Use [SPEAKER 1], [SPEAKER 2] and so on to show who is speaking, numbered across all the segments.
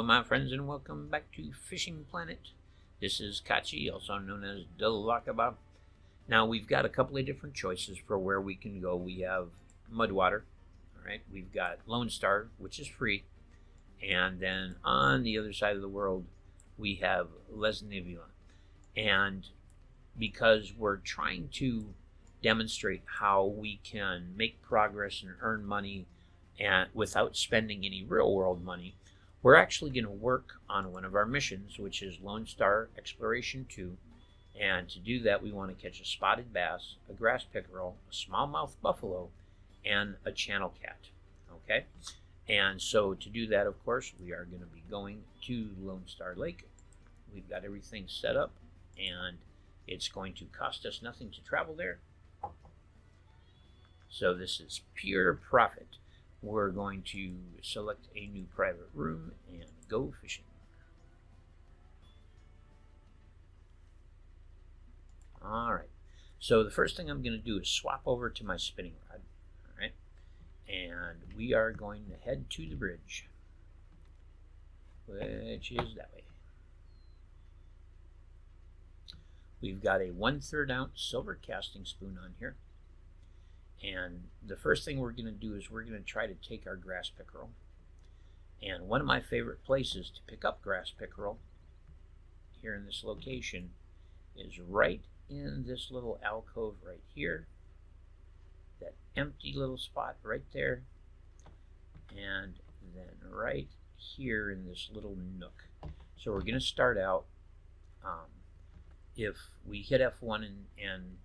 [SPEAKER 1] Hello my friends and welcome back to Fishing Planet. This is Kachi, also known as Delakaba. Now we've got a couple of different choices for where we can go. We have Mudwater, alright, we've got Lonestar, which is free, and then on the other side of the world we have Lesnivia. And because we're trying to demonstrate how we can make progress and earn money and without spending any real world money, we're actually going to work on one of our missions, which is Lonestar Exploration 2. And to do that, we want to catch a spotted bass, a grass pickerel, a smallmouth buffalo, and a channel cat. Okay? And so to do that, of course, we are going to be going to Lonestar Lake. We've got everything set up, and it's going to cost us nothing to travel there. So this is pure profit. We're going to select a new private room and go fishing. Alright, so the first thing I'm going to do is swap over to my spinning rod. Alright, and we are going to head to the bridge, which is that way. We've got a 1/3 ounce silver casting spoon on here. And the first thing we're going to do is we're going to try to take our grass pickerel. And one of my favorite places to pick up grass pickerel here in this location is right in this little alcove right here. That empty little spot right there. And then right here in this little nook. So we're going to start out, if we hit F1 and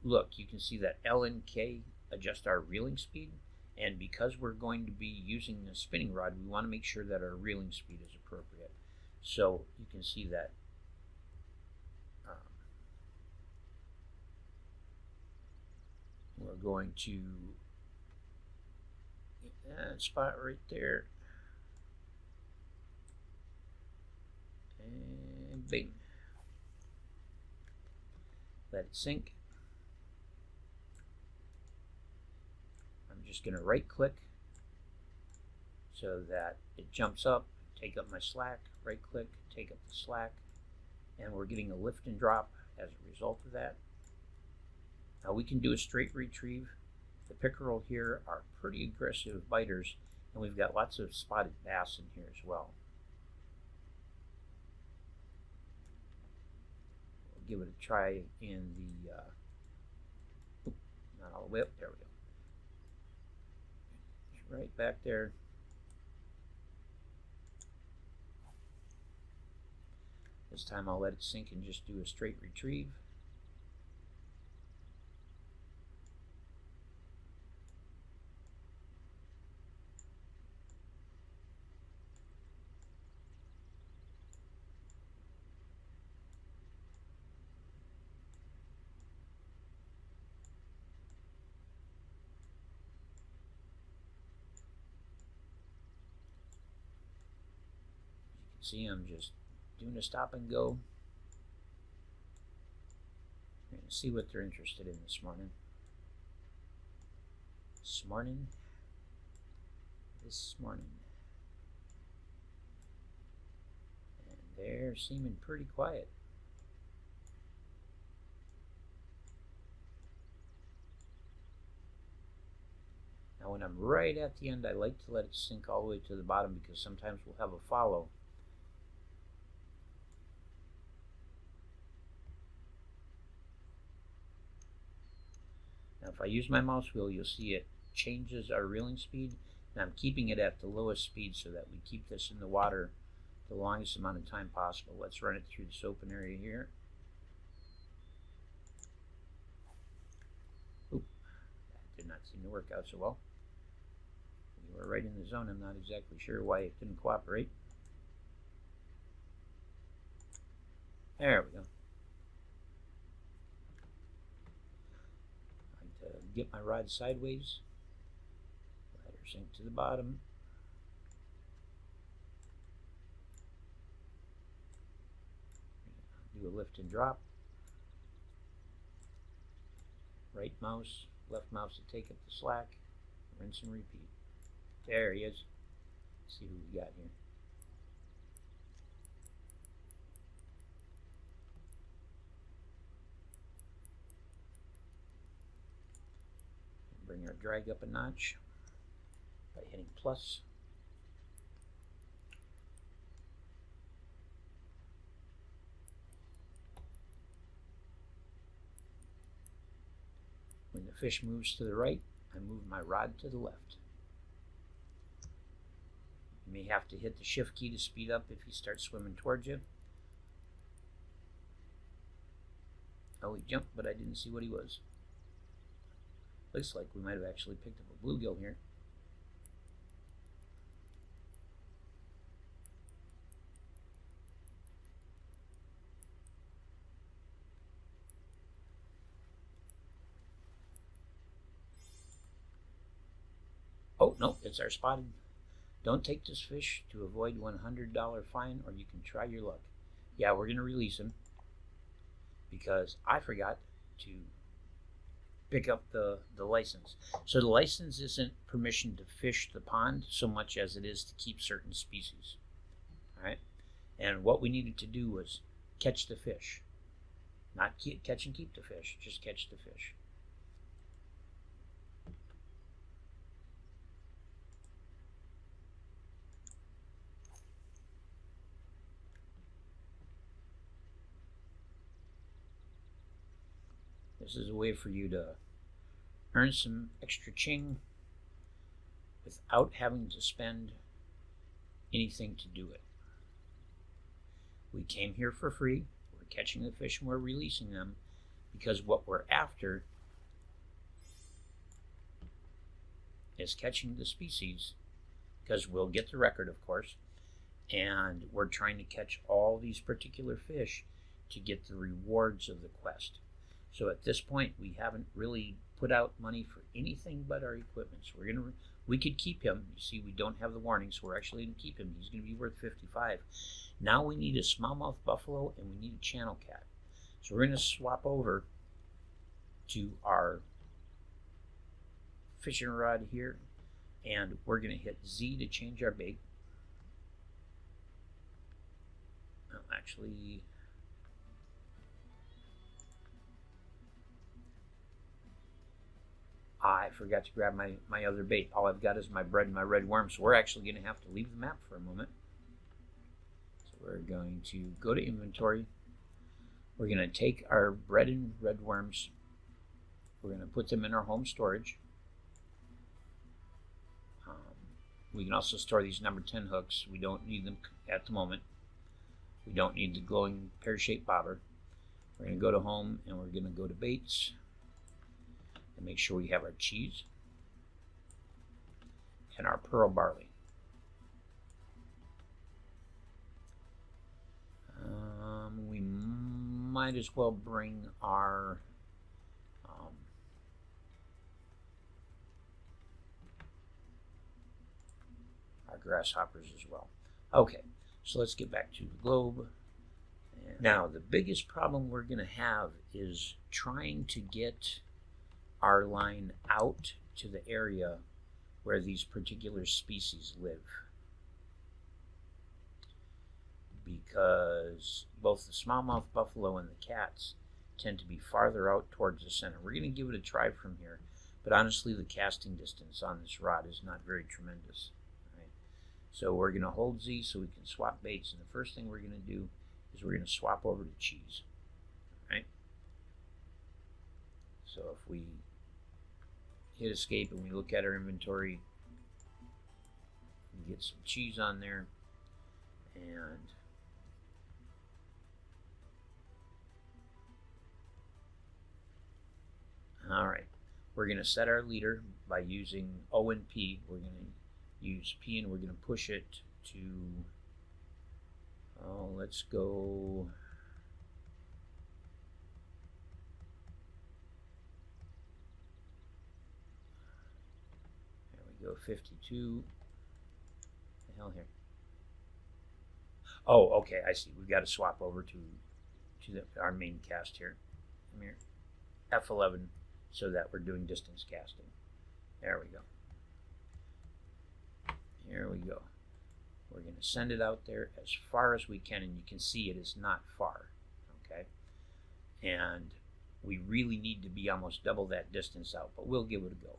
[SPEAKER 1] look, you can see that L and K adjust our reeling speed, and because we're going to be using a spinning rod, we want to make sure that our reeling speed is appropriate. So you can see that we're going to get that spot right there, and bing, let it sink. Just going to right click so that it jumps up, take up my slack, right click, take up the slack, and we're getting a lift and drop as a result of that. Now we can do a straight retrieve. The pickerel here are pretty aggressive biters, and we've got lots of spotted bass in here as well. We'll give it a try in the, not all the way up, there we go. Right back there. This time I'll let it sink and just do a straight retrieve. See, I'm just doing a stop and go. We're going to see what they're interested in this morning. This morning. And they're seeming pretty quiet. Now when I'm right at the end, I like to let it sink all the way to the bottom, because sometimes we'll have a follow. Now if I use my mouse wheel, you'll see it changes our reeling speed, and I'm keeping it at the lowest speed so that we keep this in the water the longest amount of time possible. Let's run it through this open area here. Oop, that did not seem to work out so well. We were right in the zone. I'm not exactly sure why it didn't cooperate. There we go. Get my rod sideways, let her sink to the bottom, do a lift and drop, right mouse, left mouse to take up the slack, rinse and repeat. There he is. Let's see who we got here. bring our drag up a notch by hitting plus. When the fish moves to the right, I move my rod to the left. You may have to hit the shift key to speed up if he starts swimming towards you. Oh, he jumped, but I didn't see what he was. Looks like we might have actually picked up a bluegill here. Oh, no, it's our spotted. Don't take this fish to avoid $100 fine, or you can try your luck. Yeah, we're going to release him because I forgot to pick up the license. So the license isn't permission to fish the pond so much as it is to keep certain species. All right? And what we needed to do was catch the fish. Not catch and keep the fish, just catch the fish. This is a way for you to earn some extra ching without having to spend anything to do it. We came here for free. We're catching the fish and we're releasing them because what we're after is catching the species, because we'll get the record, of course, and we're trying to catch all these particular fish to get the rewards of the quest. So at this point, we haven't really put out money for anything but our equipment. So we could keep him. You see, we don't have the warning, so we're actually going to keep him. He's going to be worth $55. Now we need a smallmouth buffalo and we need a channel cat. So we're going to swap over to our fishing rod here, and we're going to hit Z to change our bait. Well, actually, I forgot to grab my other bait. All I've got is my bread and my red worm, so we're actually going to have to leave the map for a moment. So we're going to go to inventory. We're going to take our bread and red worms. We're going to put them in our home storage. We can also store these number 10 hooks. We don't need them at the moment. We don't need the glowing pear-shaped bobber. We're going to go to home and we're going to go to baits. And make sure we have our cheese and our pearl barley. We might as well bring our grasshoppers as well. Okay, so let's get back to the globe. And now the biggest problem we're going to have is trying to get our line out to the area where these particular species live, because both the smallmouth buffalo and the cats tend to be farther out towards the center. We're going to give it a try from here, but honestly the casting distance on this rod is not very tremendous. Right? So we're going to hold Z so we can swap baits, and the first thing we're going to do is we're going to swap over to cheese. Right? So if we hit escape and we look at our inventory, we get some cheese on there, and all right, we're going to set our leader by using O and P. We're going to use P and we're going to push it to, let's go, go 52. The hell here? Oh, okay, I see. We've got to swap over to our main cast here. Come here. F11, so that we're doing distance casting. There we go. Here we go. We're going to send it out there as far as we can, and you can see it is not far. Okay? And we really need to be almost double that distance out, but we'll give it a go.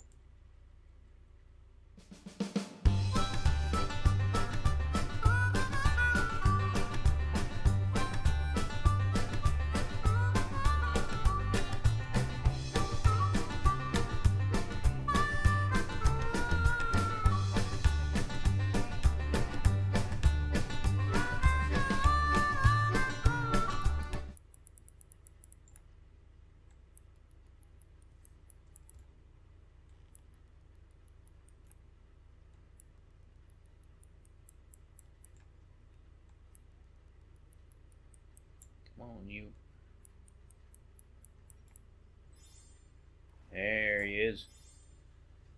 [SPEAKER 1] Come on, you. There he is.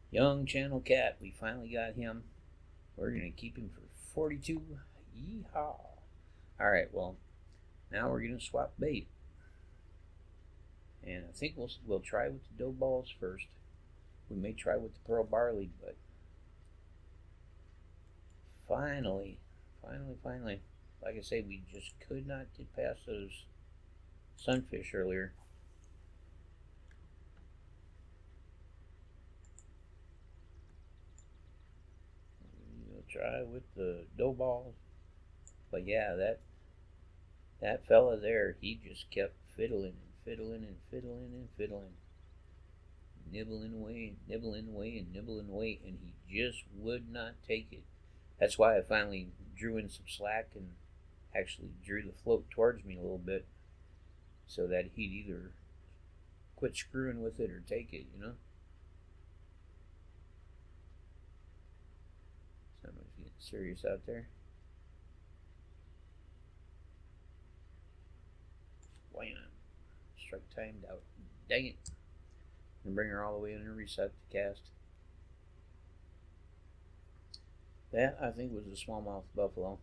[SPEAKER 1] Young channel cat. We finally got him. We're going to keep him for 42. Yeehaw. Alright, well, now we're going to swap bait. And I think we'll try with the dough balls first. We may try with the pearl barley, but finally, like I say, we just could not get past those sunfish earlier. We'll try with the dough balls. But yeah, that fella there, he just kept fiddling and fiddling and fiddling and fiddling. Nibbling away and nibbling away and nibbling away, and he just would not take it. That's why I finally drew in some slack and actually drew the float towards me a little bit so that he'd either quit screwing with it or take it, you know? Somebody's getting serious out there. Wham! Strike timed out. Dang it. And bring her all the way in and reset the cast. That, I think, was a smallmouth buffalo.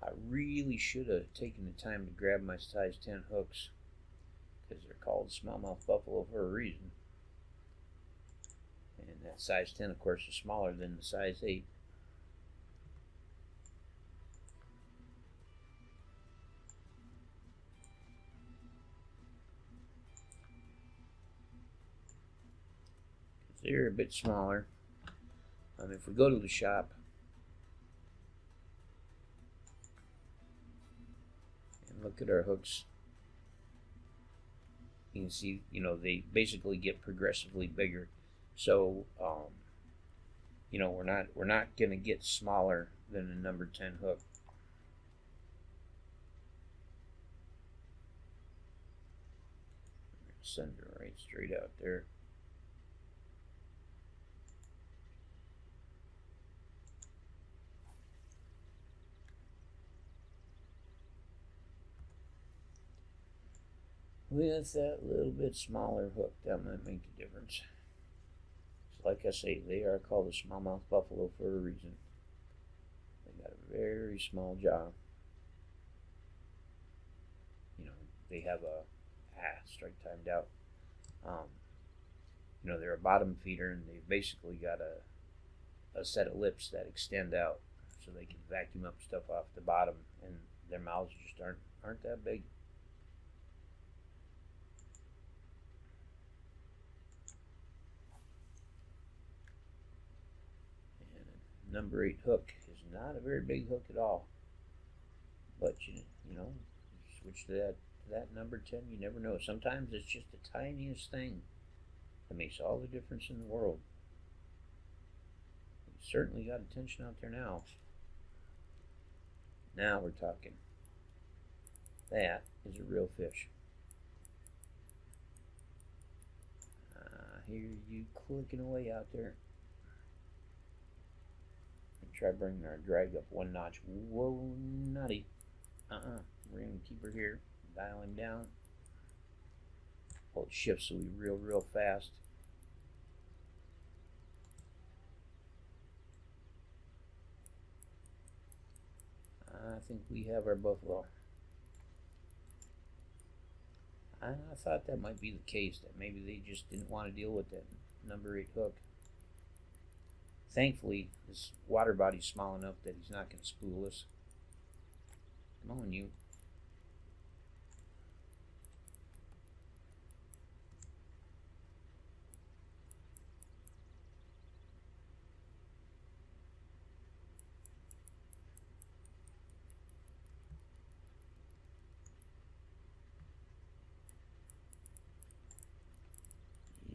[SPEAKER 1] I really should have taken the time to grab my size 10 hooks, because they're called smallmouth buffalo for a reason. And that size 10, of course, is smaller than the size 8. They're a bit smaller. If we go to the shop and look at our hooks, you can see, you know, they basically get progressively bigger. So, you know, we're not going to get smaller than a number 10 hook. Send her right straight out there. With that little bit smaller hook, that might make a difference. So like I say, they are called a smallmouth buffalo for a reason. They got a very small jaw. You know, they have a strike timed out. You know, they're a bottom feeder, and they've basically got a set of lips that extend out, so they can vacuum up stuff off the bottom, and their mouths just aren't that big. Number 8 hook is not a very big hook at all, but you know, switch to that number 10. You never know. Sometimes it's just the tiniest thing that makes all the difference in the world. We certainly got attention out there now. Now we're talking. That is a real fish. Hear you clicking away out there. Try bringing our drag up one notch. Whoa, nutty. We're going to keep her here. Dial him down. Hold shift so we reel real fast. I think we have our buffalo. I thought that might be the case, that maybe they just didn't want to deal with that number 8 hook. Thankfully, this water body's small enough that he's not going to spool us. Come on, you.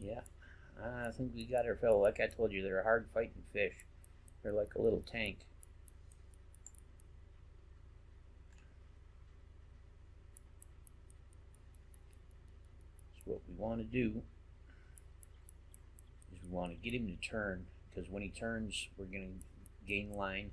[SPEAKER 1] Yeah, I think we got our fill. Like I told you, they're a hard fighting fish. They're like a little tank. So what we want to do is we want to get him to turn, because when he turns, we're going to gain line.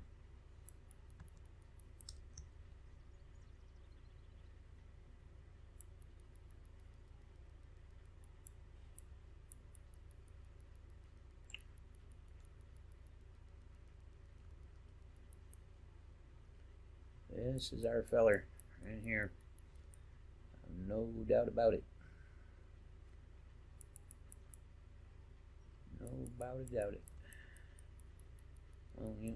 [SPEAKER 1] This is our feller right here. No doubt about it. No about it, doubt it. Oh, yeah.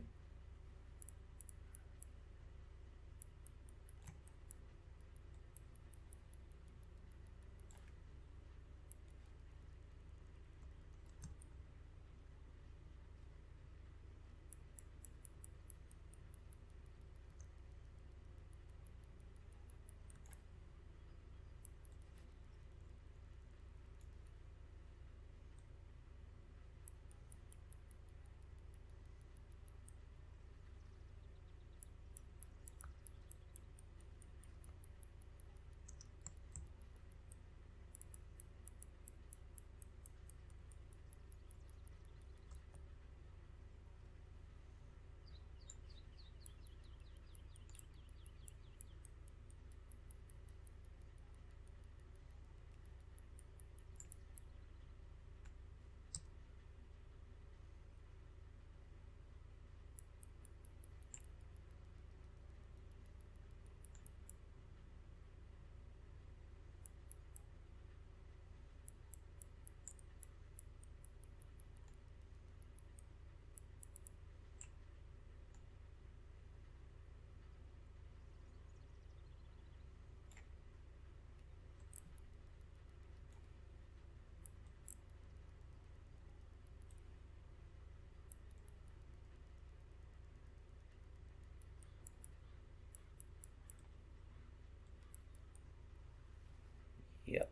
[SPEAKER 1] Yep.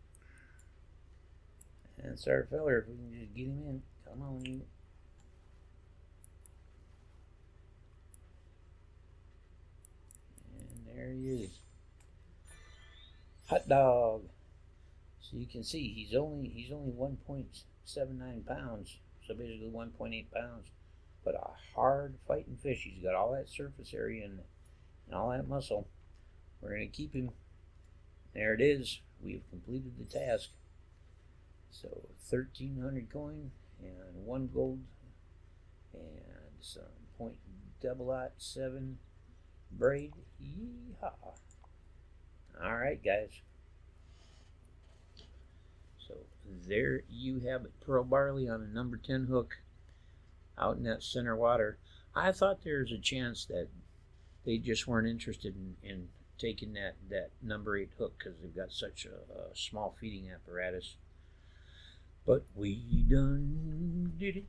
[SPEAKER 1] That's our feller. If we can just get him in. Come on, you. And there he is. Hot dog. So you can see he's only 1.79 pounds. So basically 1.8 pounds. But a hard fighting fish. He's got all that surface area and all that muscle. We're going to keep him. There it is. We have completed the task. So 1,300 coin and 1 gold and some .007 braid. Yeehaw! All right, guys. So there you have it, pearl barley on a number 10 hook out in that center water. I thought there's a chance that they just weren't interested in taking that number 8 hook because they've got such a small feeding apparatus. But we done did it.